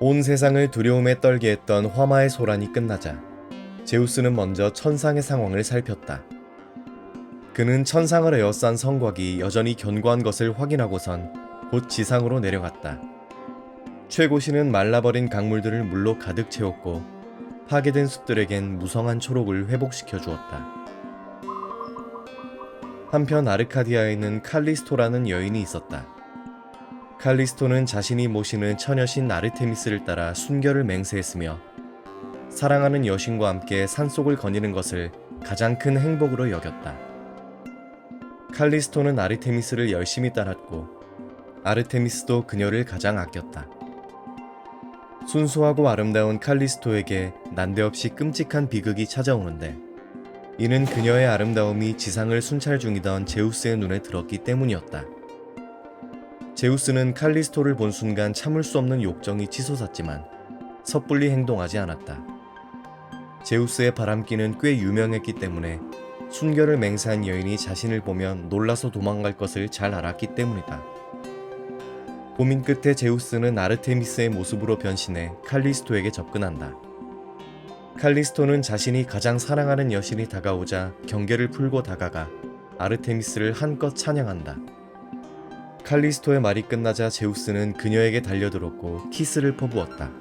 온 세상을 두려움에 떨게 했던 화마의 소란이 끝나자 제우스는 먼저 천상의 상황을 살폈다. 그는 천상을 에워싼 성곽이 여전히 견고한 것을 확인하고선 곧 지상으로 내려갔다. 최고신은 말라버린 강물들을 물로 가득 채웠고 파괴된 숲들에겐 무성한 초록을 회복시켜 주었다. 한편 아르카디아에는 칼리스토라는 여인이 있었다. 칼리스토는 자신이 모시는 처녀신 아르테미스를 따라 순결을 맹세했으며 사랑하는 여신과 함께 산속을 거니는 것을 가장 큰 행복으로 여겼다. 칼리스토는 아르테미스를 열심히 따랐고 아르테미스도 그녀를 가장 아꼈다. 순수하고 아름다운 칼리스토에게 난데없이 끔찍한 비극이 찾아오는데 이는 그녀의 아름다움이 지상을 순찰 중이던 제우스의 눈에 들었기 때문이었다. 제우스는 칼리스토를 본 순간 참을 수 없는 욕정이 치솟았지만 섣불리 행동하지 않았다. 제우스의 바람기는 꽤 유명했기 때문에 순결을 맹세한 여인이 자신을 보면 놀라서 도망갈 것을 잘 알았기 때문이다. 고민 끝에 제우스는 아르테미스의 모습으로 변신해 칼리스토에게 접근한다. 칼리스토는 자신이 가장 사랑하는 여신이 다가오자 경계를 풀고 다가가 아르테미스를 한껏 찬양한다. 칼리스토의 말이 끝나자 제우스는 그녀에게 달려들었고 키스를 퍼부었다.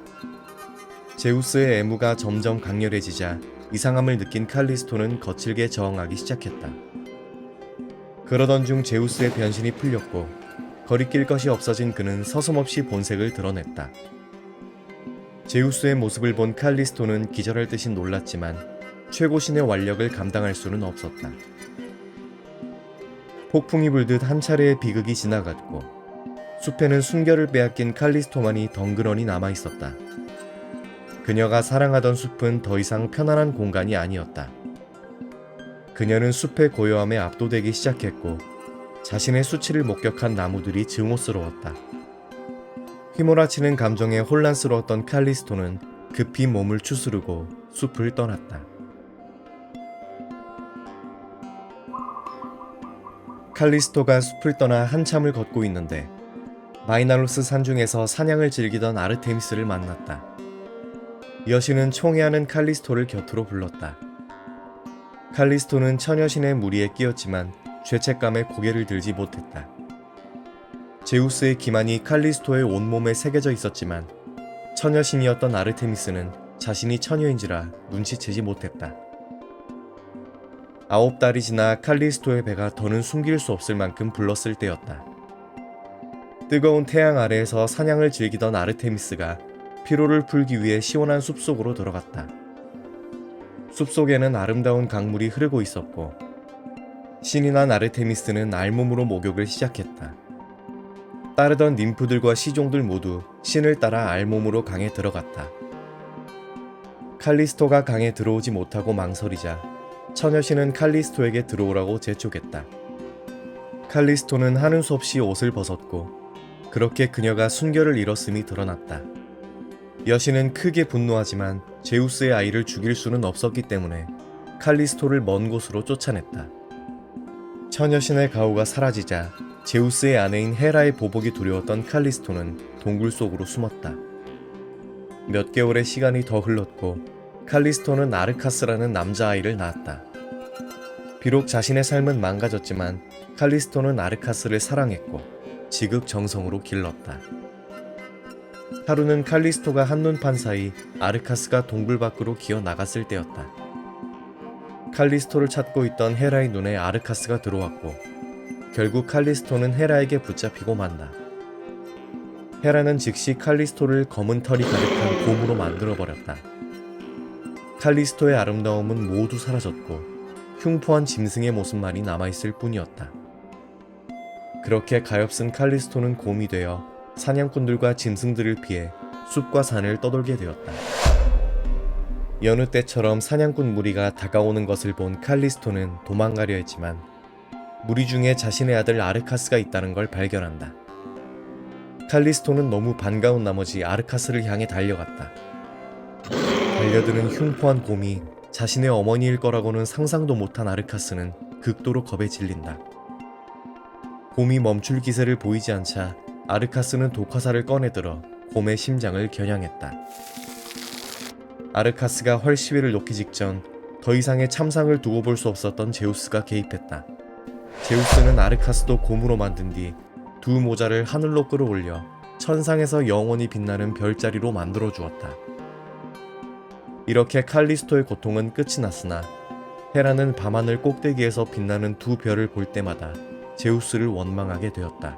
제우스의 애무가 점점 강렬해지자 이상함을 느낀 칼리스토는 거칠게 저항하기 시작했다. 그러던 중 제우스의 변신이 풀렸고 거리낄 것이 없어진 그는 서슴없이 본색을 드러냈다. 제우스의 모습을 본 칼리스토는 기절할 듯이 놀랐지만 최고신의 완력을 감당할 수는 없었다. 폭풍이 불듯 한 차례의 비극이 지나갔고 숲에는 순결을 빼앗긴 칼리스토만이 덩그러니 남아있었다. 그녀가 사랑하던 숲은 더 이상 편안한 공간이 아니었다. 그녀는 숲의 고요함에 압도되기 시작했고 자신의 수치를 목격한 나무들이 증오스러웠다. 휘몰아치는 감정에 혼란스러웠던 칼리스토는 급히 몸을 추스르고 숲을 떠났다. 칼리스토가 숲을 떠나 한참을 걷고 있는데 마이나로스 산중에서 사냥을 즐기던 아르테미스를 만났다. 여신은 총애하는 칼리스토를 곁으로 불렀다. 칼리스토는 처녀신의 무리에 끼었지만 죄책감에 고개를 들지 못했다. 제우스의 기만이 칼리스토의 온몸에 새겨져 있었지만 처녀신이었던 아르테미스는 자신이 처녀인지라 눈치채지 못했다. 9달이 지나 칼리스토의 배가 더는 숨길 수 없을 만큼 불렀을 때였다. 뜨거운 태양 아래에서 사냥을 즐기던 아르테미스가 피로를 풀기 위해 시원한 숲속으로 들어갔다. 숲속에는 아름다운 강물이 흐르고 있었고 신이 난 아르테미스는 알몸으로 목욕을 시작했다. 따르던 ним프들과 시종들 모두 신을 따라 알몸으로 강에 들어갔다. 칼리스토가 강에 들어오지 못하고 망설이자 처녀신은 칼리스토에게 들어오라고 재촉했다. 칼리스토는 하는 수 없이 옷을 벗었고 그렇게 그녀가 순결을 잃었음이 드러났다. 여신은 크게 분노하지만 제우스의 아이를 죽일 수는 없었기 때문에 칼리스토를 먼 곳으로 쫓아냈다. 처녀신의 가호가 사라지자 제우스의 아내인 헤라의 보복이 두려웠던 칼리스토는 동굴 속으로 숨었다. 몇 개월의 시간이 더 흘렀고 칼리스토는 아르카스라는 남자아이를 낳았다. 비록 자신의 삶은 망가졌지만 칼리스토는 아르카스를 사랑했고 지극정성으로 길렀다. 하루는 칼리스토가 한눈판 사이 아르카스가 동굴 밖으로 기어 나갔을 때였다. 칼리스토를 찾고 있던 헤라의 눈에 아르카스가 들어왔고 결국 칼리스토는 헤라에게 붙잡히고 만다. 헤라는 즉시 칼리스토를 검은 털이 가득한 곰으로 만들어버렸다. 칼리스토의 아름다움은 모두 사라졌고 흉포한 짐승의 모습만이 남아있을 뿐이었다. 그렇게 가엾은 칼리스토는 곰이 되어 사냥꾼들과 짐승들을 피해 숲과 산을 떠돌게 되었다. 여느 때처럼 사냥꾼 무리가 다가오는 것을 본 칼리스토는 도망가려 했지만 무리 중에 자신의 아들 아르카스가 있다는 걸 발견한다. 칼리스토는 너무 반가운 나머지 아르카스를 향해 달려갔다. 달려드는 흉포한 곰이 자신의 어머니일 거라고는 상상도 못한 아르카스는 극도로 겁에 질린다. 곰이 멈출 기세를 보이지 않자 아르카스는 독화살을 꺼내들어 곰의 심장을 겨냥했다. 아르카스가 헐시위를 놓기 직전 더 이상의 참상을 두고 볼 수 없었던 제우스가 개입했다. 제우스는 아르카스도 곰으로 만든 뒤 두 모자를 하늘로 끌어올려 천상에서 영원히 빛나는 별자리로 만들어 주었다. 이렇게 칼리스토의 고통은 끝이 났으나 헤라는 밤하늘 꼭대기에서 빛나는 두 별을 볼 때마다 제우스를 원망하게 되었다.